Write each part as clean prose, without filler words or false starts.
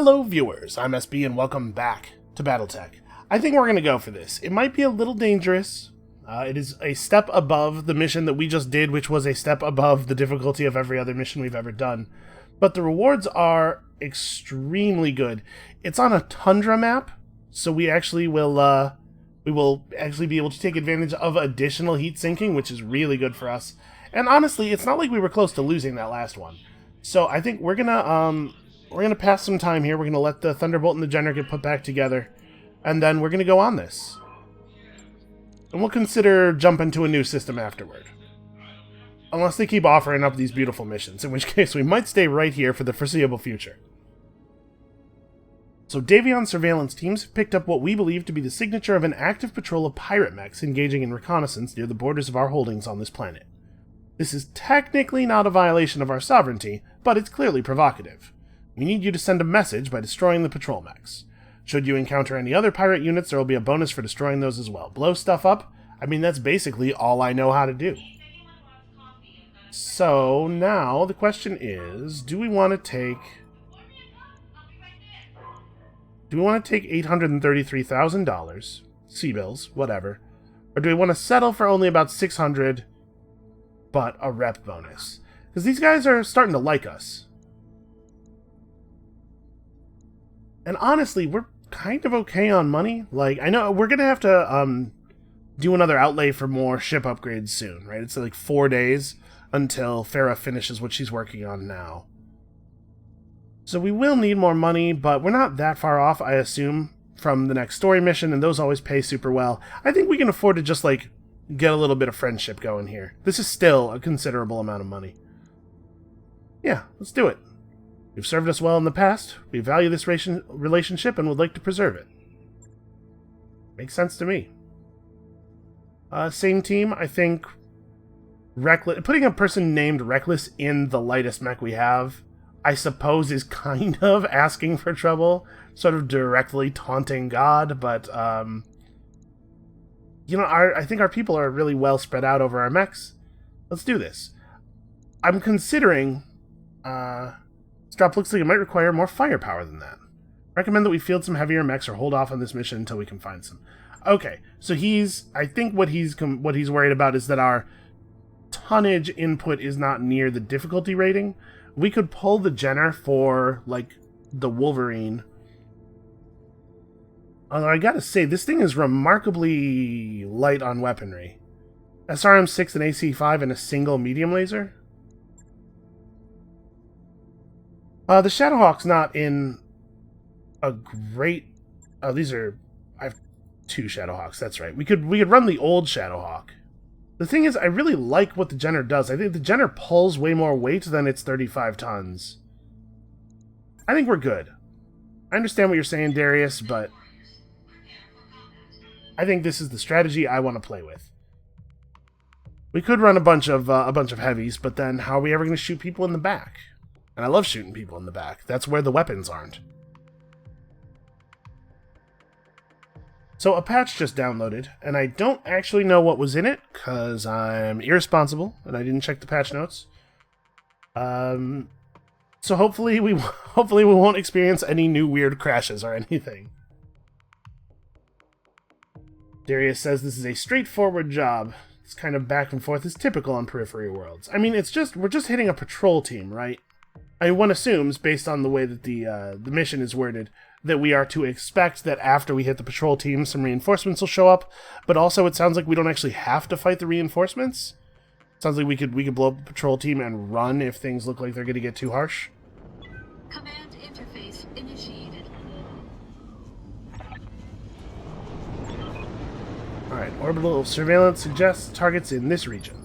Hello viewers, I'm SB and welcome back to BattleTech. I think we're going to go for this. It might be a little dangerous. It is a step above the mission that we just did, which was a step above the difficulty of every other mission we've ever done. But the rewards are extremely good. It's on a tundra map, so we will actually be able to take advantage of additional heat sinking, which is really good for us. And honestly, it's not like we were close to losing that last one. So I think we're gonna pass some time here. We're gonna let the Thunderbolt and the Jenner get put back together, and then we're gonna go on this. And we'll consider jumping to a new system afterward. Unless they keep offering up these beautiful missions, in which case we might stay right here for the foreseeable future. So Davion's surveillance teams have picked up what we believe to be the signature of an active patrol of pirate mechs engaging in reconnaissance near the borders of our holdings on this planet. This is technically not a violation of our sovereignty, but it's clearly provocative. We need you to send a message by destroying the patrol mechs. Should you encounter any other pirate units, there will be a bonus for destroying those as well. Blow stuff up? I mean, that's basically all I know how to do. So, now, the question is, do we want to take $833,000, C-bills, whatever, or do we want to settle for only about $600, but a rep bonus? Because these guys are starting to like us. And honestly, we're kind of okay on money. Like, I know we're going to have to do another outlay for more ship upgrades soon, right? It's like 4 days until Farah finishes what she's working on now. So we will need more money, but we're not that far off, I assume, from the next story mission, and those always pay super well. I think we can afford to just, like, get a little bit of friendship going here. This is still a considerable amount of money. Yeah, let's do it. You've served us well in the past. We value this relationship and would like to preserve it. Makes sense to me. Same team, I think. Putting a person named Reckless in the lightest mech we have, I suppose, is kind of asking for trouble, sort of directly taunting God, but, you know, I think our people are really well spread out over our mechs. Let's do this. I'm considering, this drop looks like it might require more firepower than that. Recommend that we field some heavier mechs or hold off on this mission until we can find some. Okay, so I think what he's worried about is that our tonnage input is not near the difficulty rating. We could pull the Jenner for, like, the Wolverine. Although I gotta say, this thing is remarkably light on weaponry. SRM-6 and AC-5 and a single medium laser? The Shadowhawk's not in a great... Oh, I have 2 Shadowhawks, that's right. We could run the old Shadowhawk. The thing is, I really like what the Jenner does. I think the Jenner pulls way more weight than its 35 tons. I think we're good. I understand what you're saying, Darius, but I think this is the strategy I want to play with. We could run a bunch of heavies, but then how are we ever going to shoot people in the back? And I love shooting people in the back. That's where the weapons aren't. So a patch just downloaded, and I don't actually know what was in it, because I'm irresponsible, and I didn't check the patch notes. So hopefully we won't experience any new weird crashes or anything. Darius says this is a straightforward job. This kind of back and forth is typical on Periphery Worlds. I mean, we're just hitting a patrol team, right? One assumes, based on the way that the mission is worded, that we are to expect that after we hit the patrol team, some reinforcements will show up, but also it sounds like we don't actually have to fight the reinforcements. Sounds like we could blow up the patrol team and run if things look like they're going to get too harsh. Command interface initiated. Alright, orbital surveillance suggests targets in this region.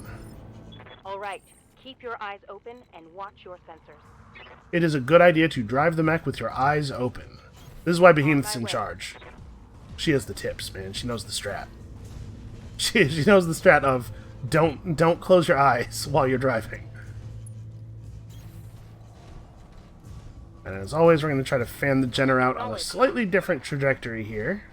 Alright, keep your eyes open and watch your sensors. It is a good idea to drive the mech with your eyes open. This is why Behemoth's in charge. She has the tips, man. She knows the strat. She knows the strat of don't close your eyes while you're driving. And as always, we're going to try to fan the Jenner out on a slightly different trajectory here.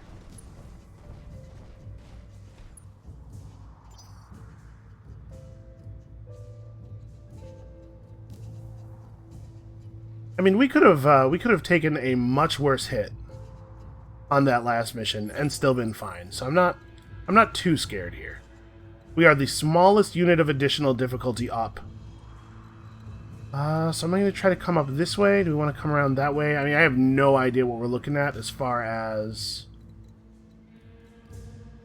I mean, we could have taken a much worse hit on that last mission and still been fine. So I'm not too scared here. We are the smallest unit of additional difficulty up. So I'm going to try to come up this way. Do we want to come around that way? I mean, I have no idea what we're looking at as far as...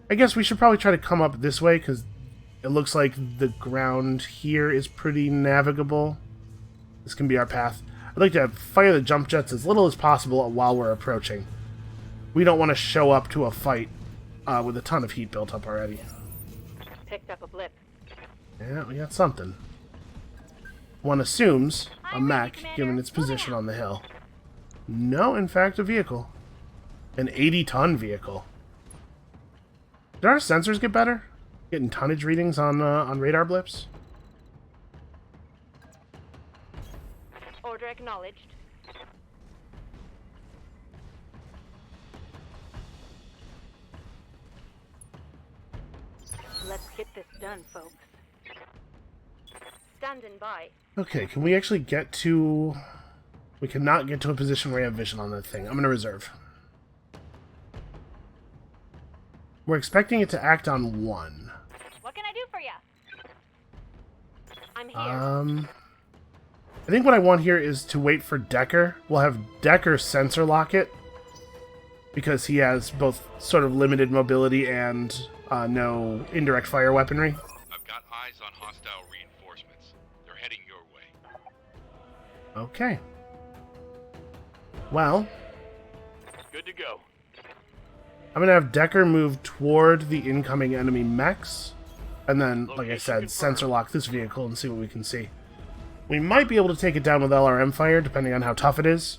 I guess we should probably try to come up this way, because it looks like the ground here is pretty navigable. This can be our path. I'd like to fire the jump jets as little as possible while we're approaching. We don't want to show up to a fight with a ton of heat built up already. Picked up a blip. Yeah, we got something. One assumes a mech, given its position on the hill. No, in fact, a vehicle. An 80-ton vehicle. Did our sensors get better? Getting tonnage readings on radar blips? Order acknowledged. Let's get this done, folks. Standing by. Okay, can we actually get to... We cannot get to a position where we have vision on that thing. I'm going to reserve. We're expecting it to act on one. What can I do for you? I'm here. I think what I want here is to wait for Decker. We'll have Decker sensor lock it, because he has both sort of limited mobility and no indirect fire weaponry. I've got eyes on hostile reinforcements. They're heading your way. Okay. Well, Good to go. I'm going to have Decker move toward the incoming enemy mechs, and then, like I said, sensor lock this vehicle and see what we can see. We might be able to take it down with LRM fire, depending on how tough it is.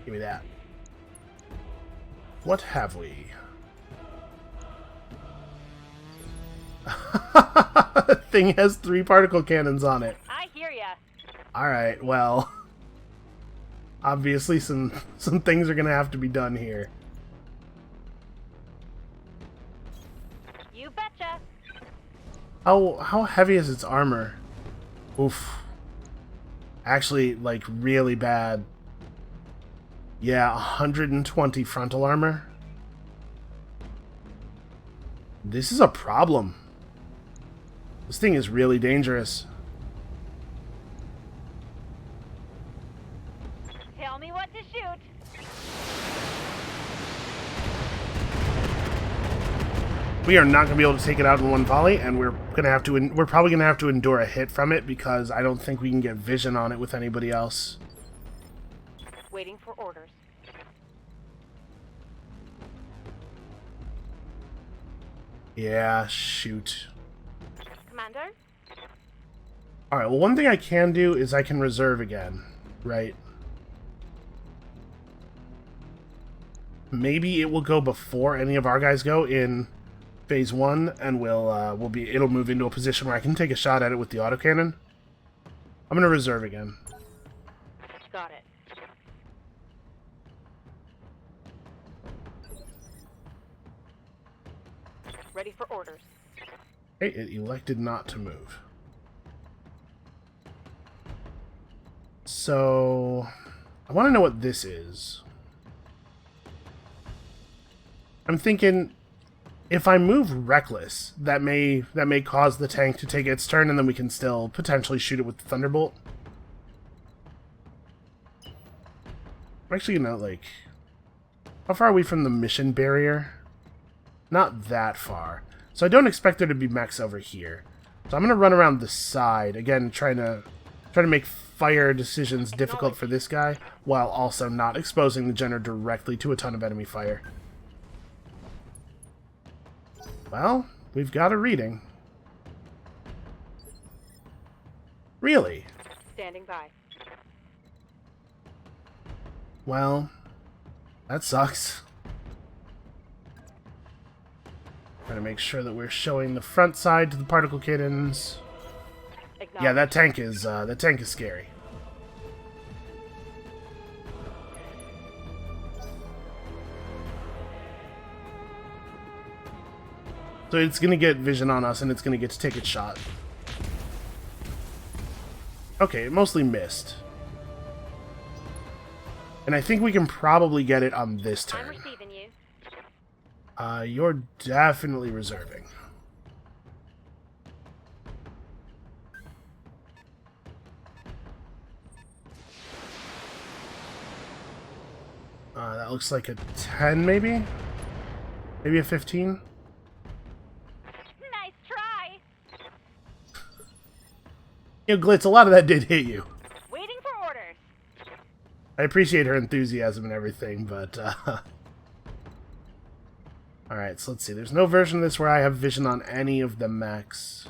Give me that. What have we? Thing has 3 particle cannons on it. I hear ya. Alright, well... Obviously some things are gonna have to be done here. You betcha. How heavy is its armor? Oof. Actually, like, really bad. Yeah, 120 frontal armor. This is a problem. This thing is really dangerous. Tell me what to shoot. We are not going to be able to take it out in one volley, and we're probably going to have to endure a hit from it, because I don't think we can get vision on it with anybody else. Waiting for orders. Yeah, shoot. Commander? Alright, well, one thing I can do is I can reserve again, right? Maybe it will go before any of our guys go in phase 1, and it'll move into a position where I can take a shot at it with the autocannon. I'm gonna reserve again. Got it. Ready for orders. Okay, it elected not to move. So, I want to know what this is. I'm thinking, if I move reckless, that may cause the tank to take its turn, and then we can still potentially shoot it with the Thunderbolt. I'm actually gonna, like... How far are we from the mission barrier? Not that far. So I don't expect there to be mechs over here. So I'm gonna run around the side, again, trying to make fire decisions difficult for this guy, while also not exposing the Jenner directly to a ton of enemy fire. Well, we've got a reading. Really? Standing by. Well, that sucks. Trying to make sure that we're showing the front side to the particle cannons. Yeah, that tank is scary. So it's gonna get vision on us, and it's gonna get to take its shot. Okay, it mostly missed. And I think we can probably get it on this I'm turn. receiving you. You're definitely reserving. That looks like a 10, maybe? Maybe a 15? Nice try. You know, Glitz, a lot of that did hit you. Waiting for orders. I appreciate her enthusiasm and everything, but, Alright, so let's see. There's no version of this where I have vision on any of the mechs.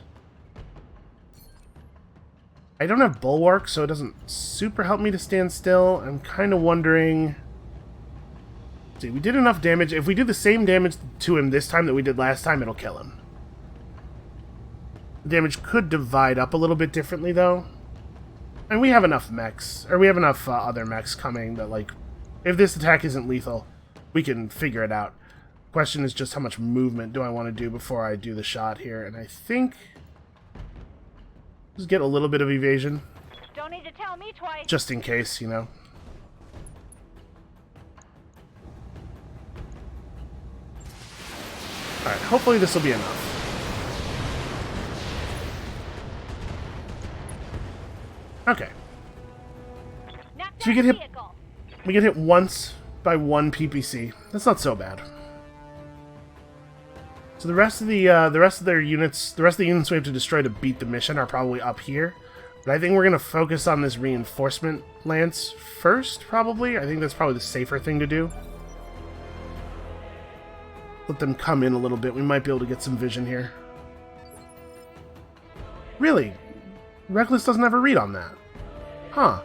I don't have Bulwark, so it doesn't super help me to stand still. I'm kind of wondering... Let's see, we did enough damage. If we do the same damage to him this time that we did last time, it'll kill him. The damage could divide up a little bit differently, though. And we have enough mechs, or we have enough other mechs coming that, like, if this attack isn't lethal, we can figure it out. Question is just how much movement do I want to do before I do the shot here, and I think... Just get a little bit of evasion. Don't need to tell me twice. Just in case, you know. Alright, hopefully this will be enough. Okay. So we get hit once by one PPC. That's not so bad. So the rest of the units we have to destroy to beat the mission are probably up here. But I think we're gonna focus on this reinforcement lance first, probably. I think that's probably the safer thing to do. Let them come in a little bit. We might be able to get some vision here. Really? Reckless doesn't have a read on that. Huh.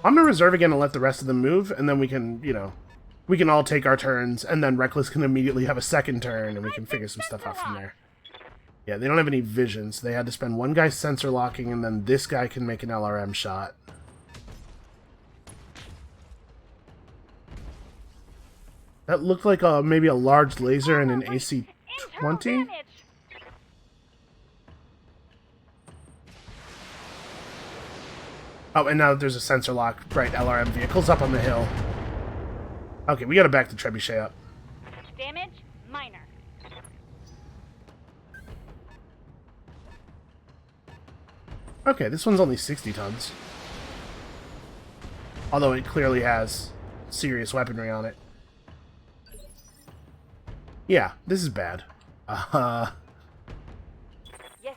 I'm gonna reserve again and let the rest of them move, and then we can, you know, we can all take our turns, and then Reckless can immediately have a second turn, and we can figure some stuff out from there. Yeah, they don't have any vision, so they had to spend one guy sensor locking, and then this guy can make an LRM shot. That looked like maybe a large laser and an AC-20? Oh, and now there's a sensor lock. Right, LRM vehicle's up on the hill. Okay, we gotta back the trebuchet up. Damage minor. Okay, this one's only 60 tons. Although it clearly has serious weaponry on it. Yeah, this is bad. Yes,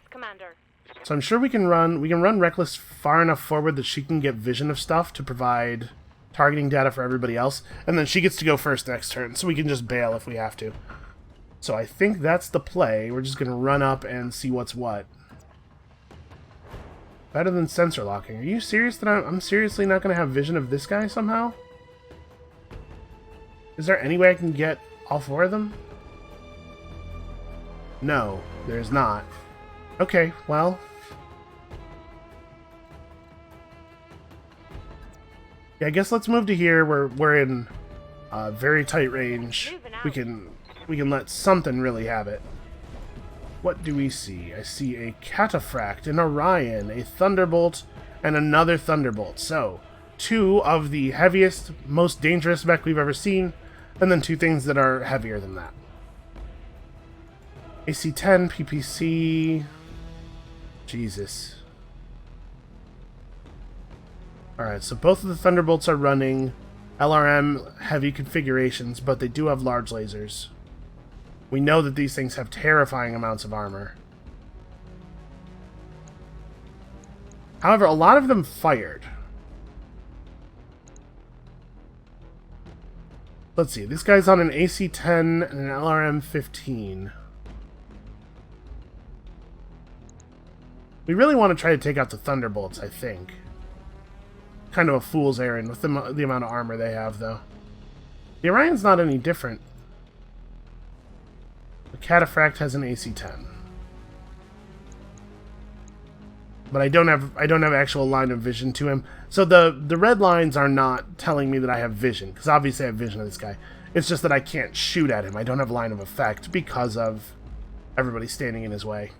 Commander. So I'm sure we can run Reckless far enough forward that she can get vision of stuff to provide targeting data for everybody else, and then she gets to go first next turn, so we can just bail if we have to. So I think that's the play. We're just gonna run up and see what's what. Better than sensor locking. Are you serious that I'm seriously not gonna have vision of this guy somehow? Is there any way I can get all four of them? No, there's not. Okay, well... Yeah, I guess let's move to here where we're in very tight range. We can let something really have it. What do we see? I see a Cataphract, an Orion, a Thunderbolt, and another Thunderbolt. So, two of the heaviest, most dangerous mech we've ever seen, and then two things that are heavier than that. AC-10, PPC... Jesus. Alright, so both of the Thunderbolts are running LRM heavy configurations, but they do have large lasers. We know that these things have terrifying amounts of armor. However, a lot of them fired. Let's see, this guy's on an AC-10 and an LRM-15. We really want to try to take out the Thunderbolts, I think. Kind of a fool's errand with the amount of armor they have, though. The Orion's not any different. The Cataphract has an AC-10. But I don't have actual line of vision to him. So the red lines are not telling me that I have vision, because obviously I have vision of this guy. It's just that I can't shoot at him. I don't have line of effect because of everybody standing in his way.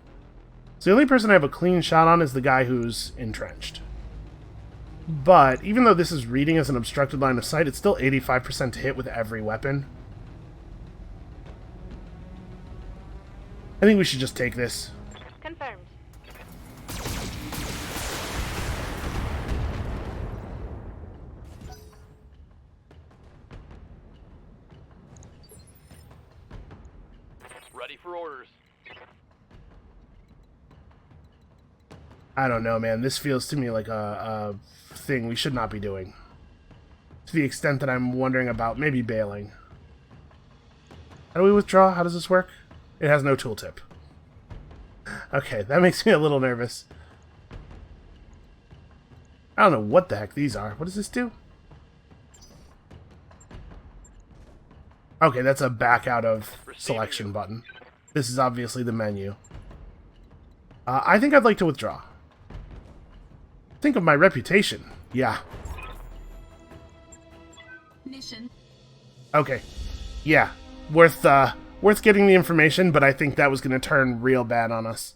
So the only person I have a clean shot on is the guy who's entrenched. But even though this is reading as an obstructed line of sight, it's still 85% to hit with every weapon. I think we should just take this. Confirmed. Ready for orders. I don't know, man. This feels to me like a thing we should not be doing. To the extent that I'm wondering about maybe bailing. How do we withdraw? How does this work? It has no tooltip. Okay, that makes me a little nervous. I don't know what the heck these are. What does this do? Okay, that's a back out of selection button. This is obviously the menu. I think I'd like to withdraw. Think of my reputation. Yeah. Mission. Okay. Yeah. Worth getting the information, but I think that was going to turn real bad on us.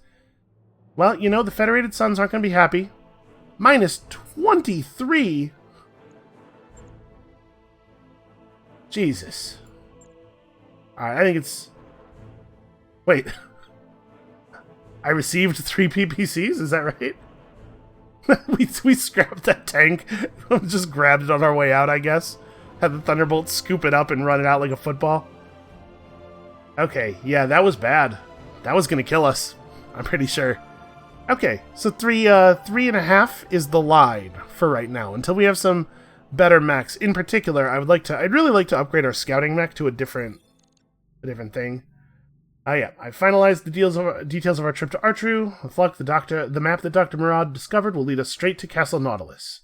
Well, you know, the Federated Sons aren't going to be happy. Minus 23? Jesus. Alright, I think it's... Wait. I received 3 PPCs? Is that right? we scrapped that tank. Just grabbed it on our way out, I guess. Had the Thunderbolt scoop it up and run it out like a football. Okay, yeah, that was bad. That was gonna kill us. I'm pretty sure. Okay, so 3.5 is the line for right now, until we have some better mechs. In particular, I'd really like to upgrade our scouting mech to a different thing. Yeah, I finalized the details of our trip to Artru. With luck, the map that Dr. Murad discovered will lead us straight to Castle Nautilus.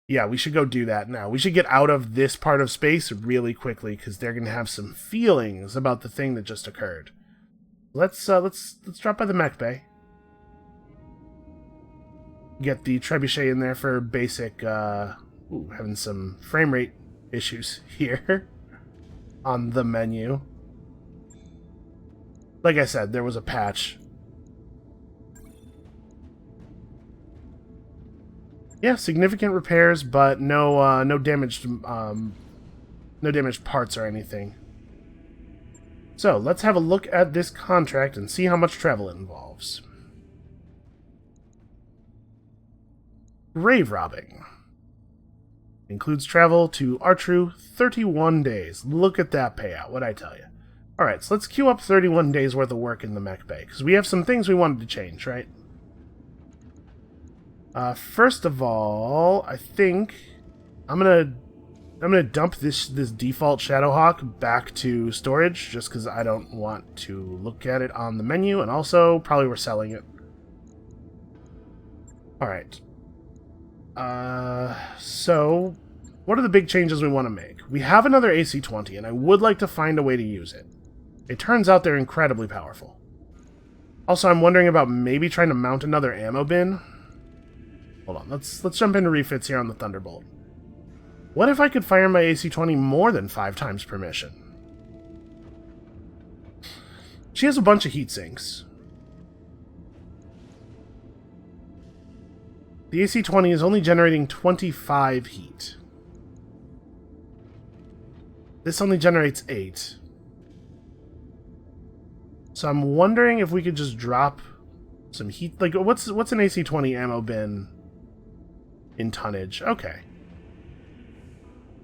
Yeah, we should go do that now. We should get out of this part of space really quickly, because they're going to have some feelings about the thing that just occurred. Let's drop by the mech bay. Get the trebuchet in there for basic, having some frame rate issues here on the menu. Like I said, there was a patch. Yeah, significant repairs, but no damaged parts or anything. So let's have a look at this contract and see how much travel it involves. Grave robbing. Includes travel to Artru 31 days. Look at that payout, what'd I tell you? Alright, so let's queue up 31 days worth of work in the mech bay, because we have some things we wanted to change, right? First of all, I think I'm gonna dump this default Shadowhawk back to storage, just because I don't want to look at it on the menu, and also probably we're selling it. Alright. So what are the big changes we want to make? We have another AC-20, and I would like to find a way to use it. It turns out they're incredibly powerful. Also, I'm wondering about maybe trying to mount another ammo bin. Hold on, let's jump into refits here on the Thunderbolt. What if I could fire my AC-20 more than 5 times per mission? She has a bunch of heat sinks. The AC-20 is only generating 25 heat. This only generates 8. So I'm wondering if we could just drop some heat. Like, what's an AC-20 ammo bin in tonnage? Okay.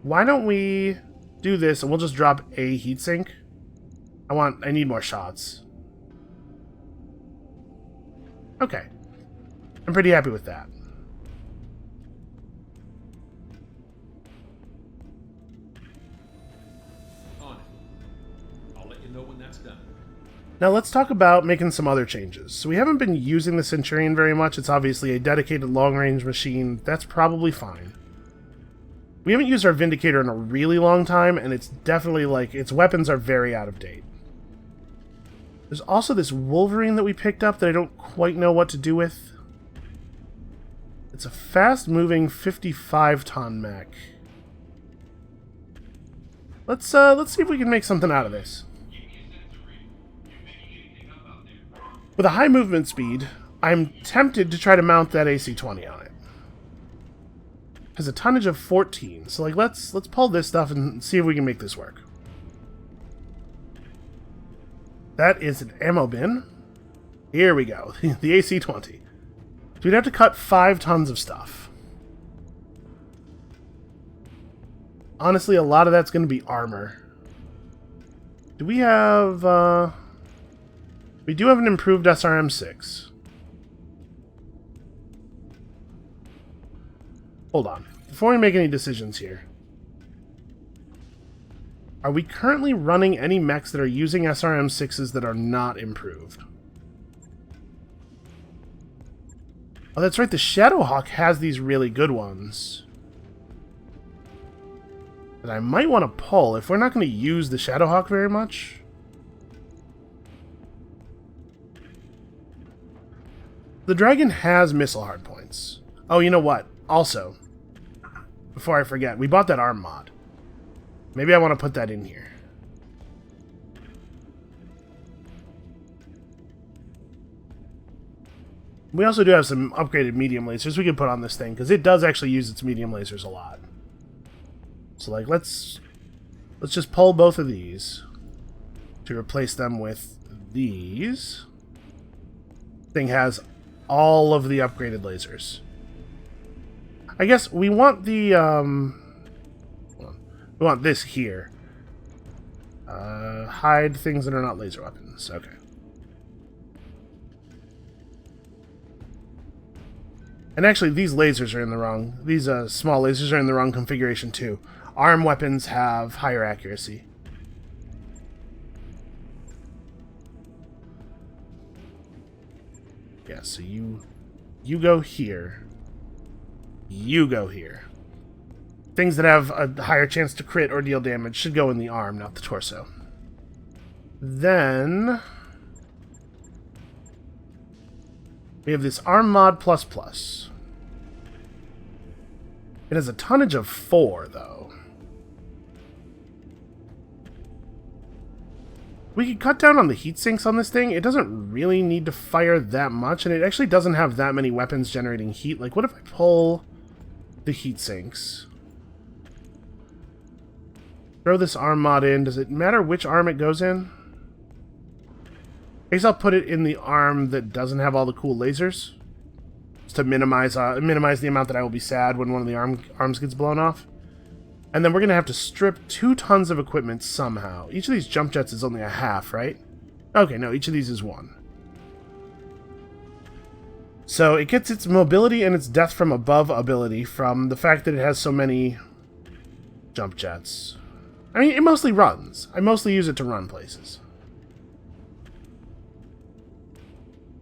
Why don't we do this and we'll just drop a heatsink? I need more shots. Okay. I'm pretty happy with that. On it. I'll let you know when that's done. Now let's talk about making some other changes. So we haven't been using the Centurion very much. It's obviously a dedicated long-range machine. That's probably fine. We haven't used our Vindicator in a really long time, and it's definitely like, its weapons are very out of date. There's also this Wolverine that we picked up that I don't quite know what to do with. It's a fast-moving 55-ton mech. Let's see if we can make something out of this. With a high movement speed, I'm tempted to try to mount that AC-20 on it. Has a tonnage of 14, so like let's pull this stuff and see if we can make this work. That is an ammo bin. Here we go, the AC-20. So we'd have to cut 5 tons of stuff. Honestly, a lot of that's going to be armor. Do we have... we do have an improved SRM-6. Hold on. Before we make any decisions here. Are we currently running any mechs that are using SRM-6s that are not improved? Oh, that's right. The Shadowhawk has these really good ones. That I might want to pull if we're not going to use the Shadowhawk very much. The Dragon has missile hardpoints. Oh, you know what? Also, before I forget, we bought that arm mod. Maybe I want to put that in here. We also do have some upgraded medium lasers we can put on this thing, because it does actually use its medium lasers a lot. So, like, let's just pull both of these to replace them with these. Thing has all of the upgraded lasers. I guess we want the, we want this here. Hide things that are not laser weapons. Okay. And actually, these lasers are in the wrong... These small lasers are in the wrong configuration, too. Arm weapons have higher accuracy. Yeah, so you go here. You go here. Things that have a higher chance to crit or deal damage should go in the arm, not the torso. Then... we have this Arm Mod++. It has a tonnage of 4, though. We could cut down on the heat sinks on this thing. It doesn't really need to fire that much, and it actually doesn't have that many weapons generating heat. Like, what if I pull the heat sinks? Throw this arm mod in. Does it matter which arm it goes in? I guess I'll put it in the arm that doesn't have all the cool lasers. Just to minimize the amount that I will be sad when one of the arms gets blown off. And then we're going to have to strip 2 tons of equipment somehow. Each of these jump jets is only a half, right? Okay, no, each of these is 1. So it gets its mobility and its death from above ability from the fact that it has so many jump jets. I mean, it mostly runs. I mostly use it to run places.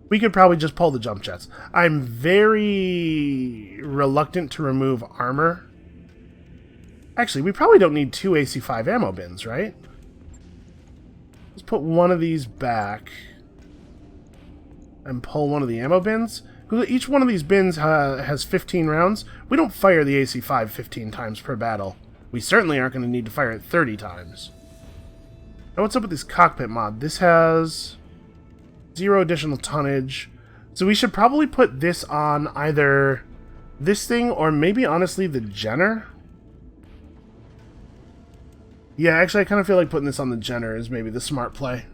We could probably just pull the jump jets. I'm very reluctant to remove armor. Actually, we probably don't need 2 AC-5 ammo bins, right? Let's put one of these back and pull one of the ammo bins. Because each one of these bins has 15 rounds. We don't fire the AC-5 15 times per battle. We certainly aren't going to need to fire it 30 times. Now what's up with this cockpit mod? This has 0 additional tonnage. So we should probably put this on either this thing or maybe, honestly, the Jenner. Yeah, actually, I kind of feel like putting this on the Jenner is maybe the smart play.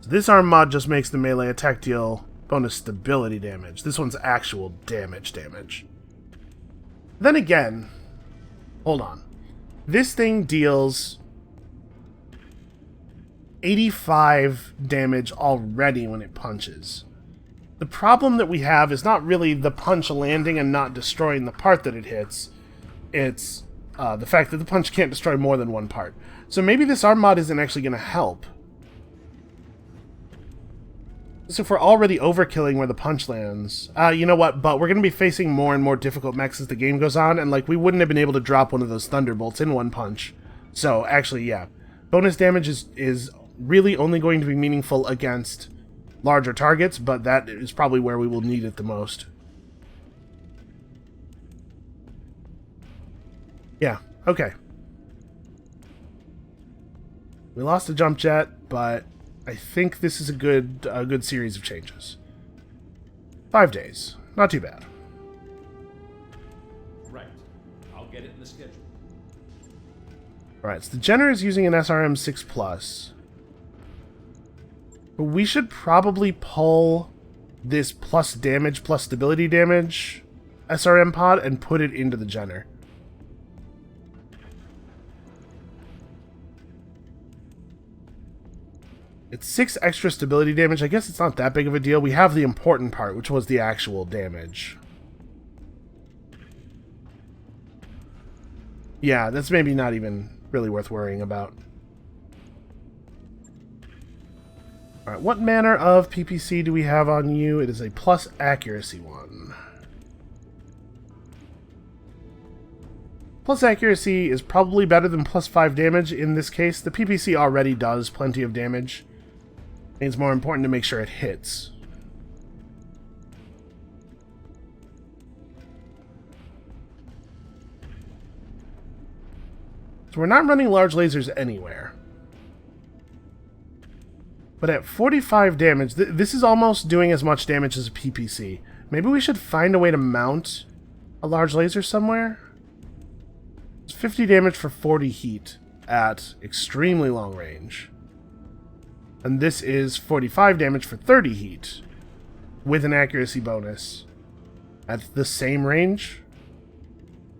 So this arm mod just makes the melee attack deal bonus stability damage. This one's actual damage. Then again, hold on. This thing deals 85 damage already when it punches. The problem that we have is not really the punch landing and not destroying the part that it hits. It's the fact that the punch can't destroy more than one part. So maybe this arm mod isn't actually going to help. So if we're already overkilling where the punch lands, you know what, but we're going to be facing more and more difficult mechs as the game goes on, and like we wouldn't have been able to drop one of those thunderbolts in one punch. So actually, yeah, bonus damage is really only going to be meaningful against larger targets, but that is probably where we will need it the most. Yeah, okay. We lost a jump jet, but I think this is a good series of changes. 5 days. Not too bad. Right. I'll get it in the schedule. Alright, so the Jenner is using an SRM 6+. But we should probably pull this plus damage, plus stability damage SRM pod and put it into the Jenner. It's 6 extra stability damage. I guess it's not that big of a deal. We have the important part, which was the actual damage. Yeah, that's maybe not even really worth worrying about. Alright, what manner of PPC do we have on you? It is a plus accuracy one. Plus accuracy is probably better than plus 5 damage in this case. The PPC already does plenty of damage. It's more important to make sure it hits. So we're not running large lasers anywhere. But at 45 damage, this is almost doing as much damage as a PPC. Maybe we should find a way to mount a large laser somewhere? It's 50 damage for 40 heat at extremely long range. And this is 45 damage for 30 heat with an accuracy bonus at the same range.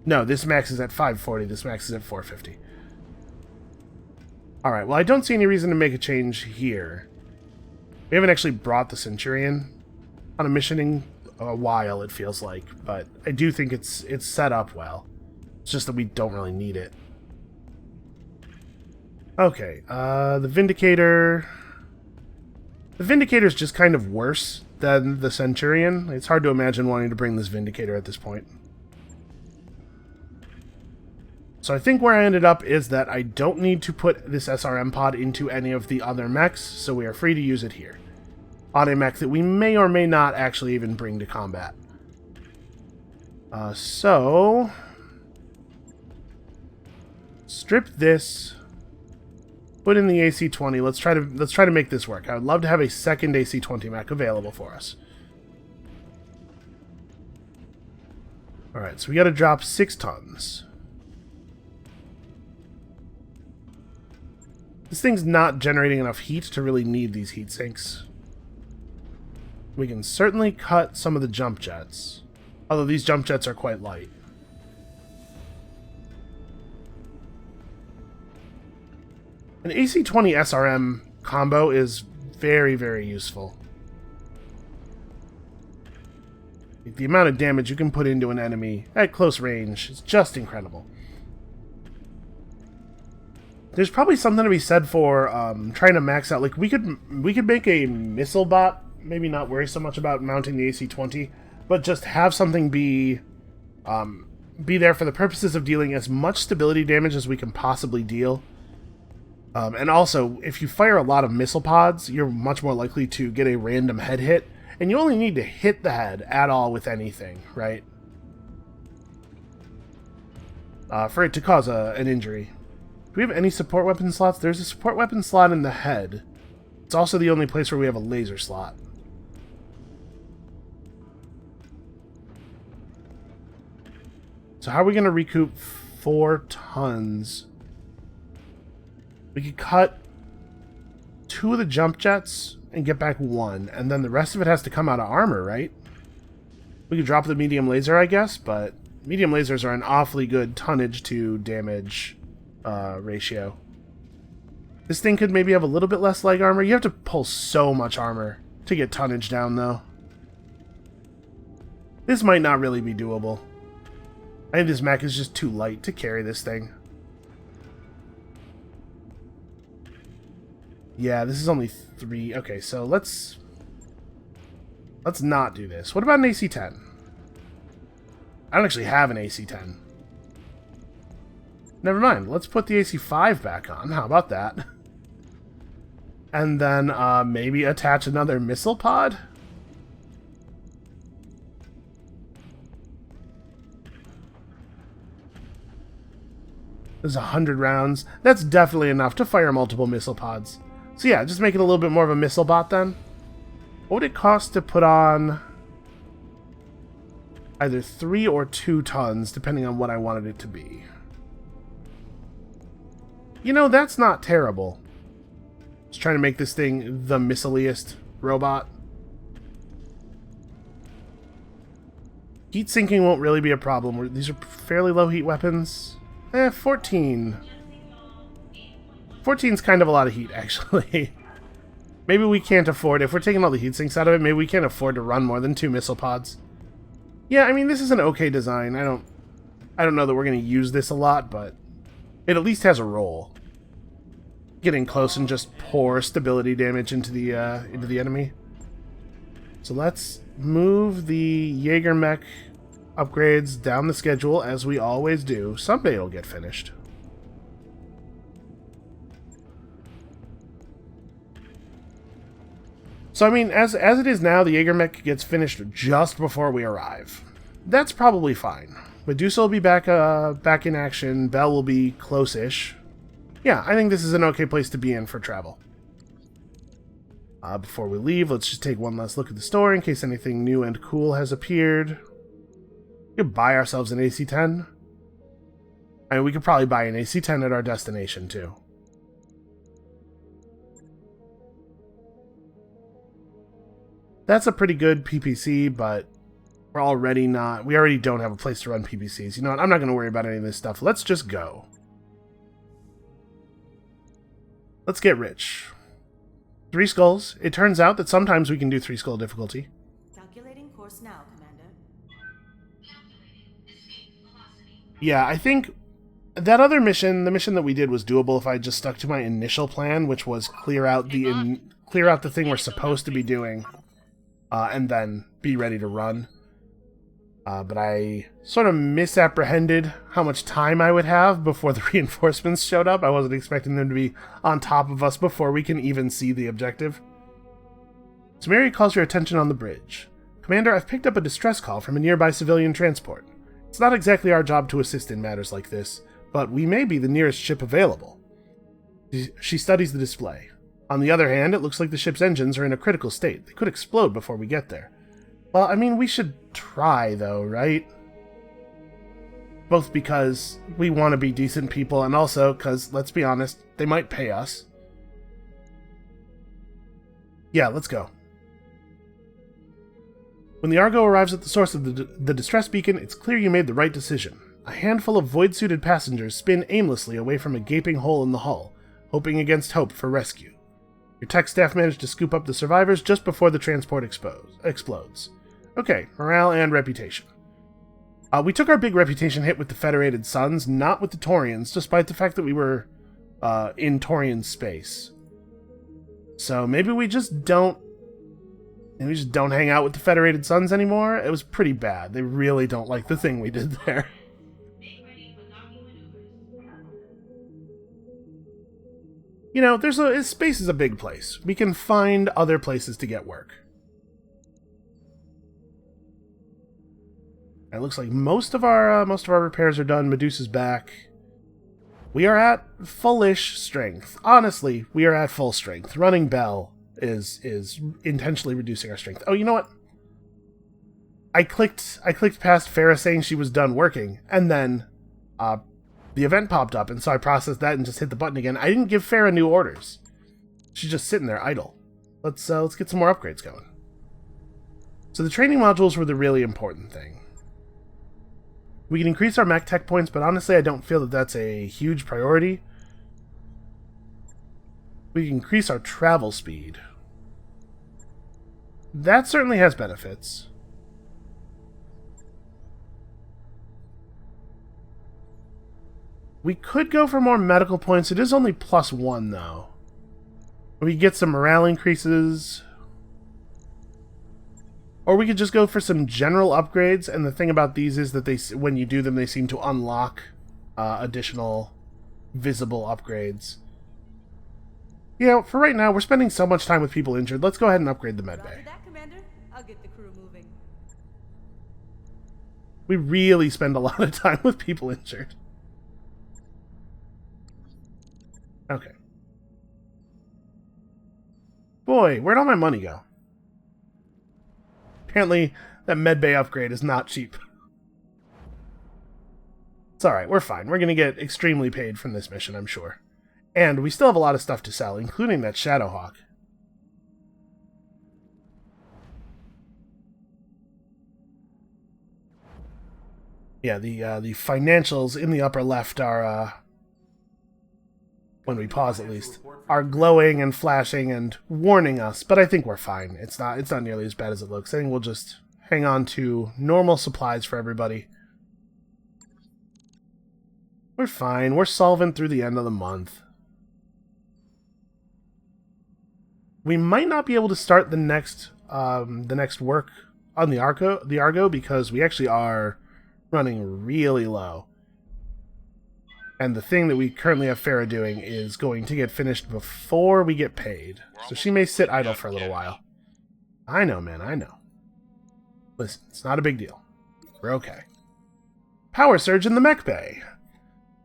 No, this max is at 540, this max is at 450. Alright, well I don't see any reason to make a change here. We haven't actually brought the Centurion on a mission in a while, it feels like, but I do think it's set up well. It's just that we don't really need it. Okay, the Vindicator... The Vindicator's just kind of worse than the Centurion. It's hard to imagine wanting to bring this Vindicator at this point. So I think where I ended up is that I don't need to put this SRM pod into any of the other mechs, so we are free to use it here. On a mech that we may or may not actually even bring to combat. So... strip this... put in the AC-20. Let's try to make this work. I would love to have a second AC-20 mech available for us. Alright, so we gotta drop 6 tons. This thing's not generating enough heat to really need these heat sinks. We can certainly cut some of the jump jets. Although these jump jets are quite light. An AC-20 SRM combo is very, very useful. The amount of damage you can put into an enemy at close range is just incredible. There's probably something to be said for trying to max out. Like we could make a missile bot. Maybe not worry so much about mounting the AC-20, but just have something be there for the purposes of dealing as much stability damage as we can possibly deal. And also, if you fire a lot of missile pods, you're much more likely to get a random head hit, and you only need to hit the head at all with anything, right? For it to cause an injury. Do we have any support weapon slots? There's a support weapon slot in the head. It's also the only place where we have a laser slot. So how are we going to recoup 4 tons? We could cut 2 of the jump jets and get back 1, and then the rest of it has to come out of armor, right? We could drop the medium laser, I guess, but medium lasers are an awfully good tonnage to damage ratio. This thing could maybe have a little bit less leg armor. You have to pull so much armor to get tonnage down, though. This might not really be doable. I think this mech is just too light to carry this thing. Yeah, this is only 3. Okay, so let's not do this. What about an AC-10? I don't actually have an AC-10. Never mind. Let's put the AC-5 back on. How about that? And then maybe attach another missile pod? There's 100 rounds. That's definitely enough to fire multiple missile pods. So yeah, just make it a little bit more of a missile bot then. What would it cost to put on either 3 or 2 tons, depending on what I wanted it to be? You know, that's not terrible. Just trying to make this thing the missiliest robot. Heat sinking won't really be a problem. These are fairly low heat weapons. 14. 14's kind of a lot of heat, actually. Maybe we can't afford, if we're taking all the heat sinks out of it, maybe we can't afford to run more than 2 missile pods. Yeah, I mean, this is an okay design. I don't know that we're going to use this a lot, but it at least has a role. Getting close and just pour stability damage into the enemy. So let's move the Jaeger mech upgrades down the schedule, as we always do. Someday it'll get finished. So, I mean, as it is now, the Jaeger mech gets finished just before we arrive. That's probably fine. Medusa will be back in action. Bell will be close-ish. Yeah, I think this is an okay place to be in for travel. Before we leave, let's just take one last look at the store in case anything new and cool has appeared. We could buy ourselves an AC-10. I mean, we could probably buy an AC-10 at our destination, too. That's a pretty good PPC, but we already don't have a place to run PPCs. You know what? I'm not going to worry about any of this stuff. Let's just go. Let's get rich. 3 skulls. It turns out that sometimes we can do 3 skull difficulty. Calculating course now, Commander. Yeah, I think that other mission, the mission that we did, was doable if I just stuck to my initial plan, which was clear out the thing we're supposed to be doing, and then be ready to run. But I sort of misapprehended how much time I would have before the reinforcements showed up. I wasn't expecting them to be on top of us before we can even see the objective. So Mary calls your attention on the bridge. Commander, I've picked up a distress call from a nearby civilian transport. It's not exactly our job to assist in matters like this, but we may be the nearest ship available. She studies the display. On the other hand, it looks like the ship's engines are in a critical state. They could explode before we get there. Well, I mean, we should try, though, right? Both because we want to be decent people, and also because, let's be honest, they might pay us. Yeah, let's go. When the Argo arrives at the source of the distress beacon, it's clear you made the right decision. A handful of void-suited passengers spin aimlessly away from a gaping hole in the hull, hoping against hope for rescue. Your tech staff managed to scoop up the survivors just before the transport explodes. Okay, morale and reputation. We took our big reputation hit with the Federated Suns, not with the Taurians, despite the fact that we were in Taurian space. So maybe we just don't hang out with the Federated Suns anymore. It was pretty bad. They really don't like the thing we did there. You know, space is a big place. We can find other places to get work. It looks like most of our repairs are done. Medusa's back. We are at fullish strength. Honestly, we are at full strength. Running Bell is intentionally reducing our strength. Oh, you know what? I clicked past Farah saying she was done working, and then the event popped up, and so I processed that and just hit the button again. I didn't give Farah new orders. She's just sitting there idle. Let's get some more upgrades going. So the training modules were the really important thing. We can increase our mech tech points, but honestly I don't feel that that's a huge priority. We can increase our travel speed. That certainly has benefits. We could go for more medical points. It is only +1 though. We get some morale increases. Or we could just go for some general upgrades, and the thing about these is that when you do them, they seem to unlock additional visible upgrades. You know, for right now, we're spending so much time with people injured. Let's go ahead and upgrade the medbay. That, Commander. I'll get the crew moving. We really spend a lot of time with people injured. Okay. Boy, where'd all my money go? Apparently, that medbay upgrade is not cheap. It's alright, we're fine. We're going to get extremely paid from this mission, I'm sure. And we still have a lot of stuff to sell, including that Shadowhawk. Yeah, the financials in the upper left are, when we pause at least, are glowing and flashing and warning us, but I think we're fine. It's not nearly as bad as it looks. I think we'll just hang on to normal supplies for everybody. We're fine. We're solvent through the end of the month. We might not be able to start the next work on the Argo because we actually are running really low. And the thing that we currently have Farah doing is going to get finished before we get paid. So she may sit idle for a little while. I know, man, I know. Listen, it's not a big deal. We're okay. Power surge in the mech bay.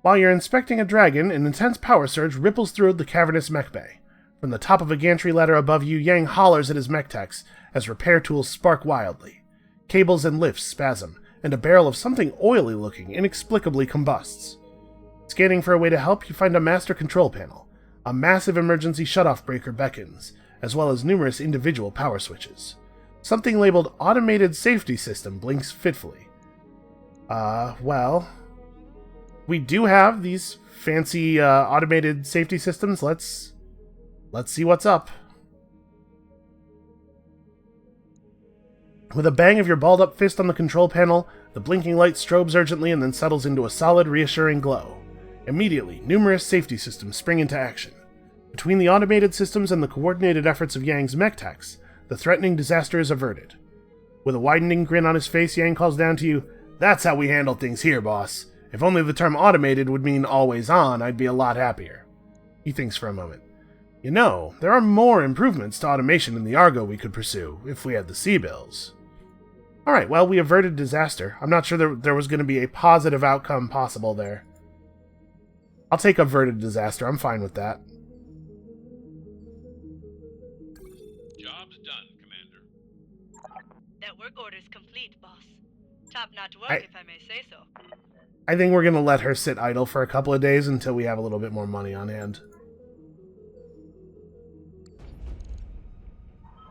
While you're inspecting a dragon, an intense power surge ripples through the cavernous mech bay. From the top of a gantry ladder above you, Yang hollers at his mech techs as repair tools spark wildly. Cables and lifts spasm, and a barrel of something oily-looking inexplicably combusts. Scanning for a way to help, you find a master control panel. A massive emergency shutoff breaker beckons, as well as numerous individual power switches. Something labeled Automated Safety System blinks fitfully. Well, we do have these fancy automated safety systems. Let's see what's up. With a bang of your balled-up fist on the control panel, the blinking light strobes urgently and then settles into a solid, reassuring glow. Immediately, numerous safety systems spring into action. Between the automated systems and the coordinated efforts of Yang's mech techs, the threatening disaster is averted. With a widening grin on his face, Yang calls down to you, "That's how we handle things here, boss. If only the term automated would mean always on, I'd be a lot happier." He thinks for a moment. "You know, there are more improvements to automation in the Argo we could pursue, if we had the C-bills." Alright, well, we averted disaster. I'm not sure there was going to be a positive outcome possible there. I'll take averted disaster. I'm fine with that. Job's done, Commander. That work order's complete, boss. Top-notch work, if I may say so. I think we're going to let her sit idle for a couple of days until we have a little bit more money on hand.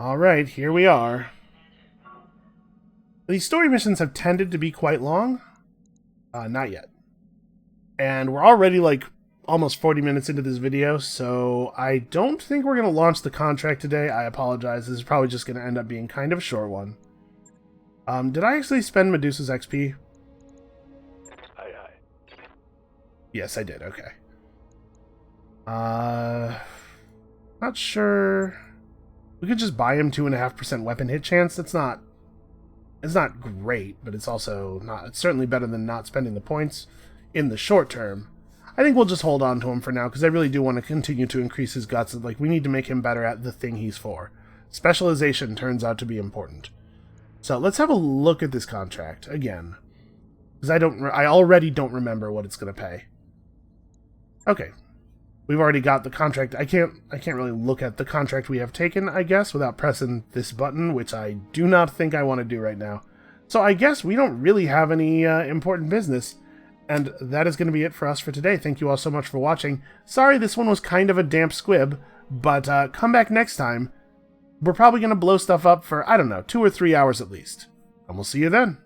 Alright, here we are. These story missions have tended to be quite long. Not yet. And we're already like almost 40 minutes into this video, so I don't think we're going to launch the contract today. I apologize. This is probably just going to end up being kind of a short one. Did I actually spend Medusa's XP? Aye. Yes, I did. Okay. Not sure. We could just buy him 2.5% weapon hit chance. It's not great, but it's also not. It's certainly better than not spending the points in the short term. I think we'll just hold on to him for now because I really do want to continue to increase his guts. Like, we need to make him better at the thing he's for. Specialization turns out to be important. So let's have a look at this contract again, because I already don't remember what it's going to pay. Okay, we've already got the contract. I can't really look at the contract we have taken, I guess, without pressing this button, which I do not think I want to do right now. So I guess we don't really have any important business, and that is going to be it for us for today. Thank you all so much for watching. Sorry this one was kind of a damp squib, but come back next time. We're probably going to blow stuff up for, I don't know, 2 or 3 hours at least. And we'll see you then.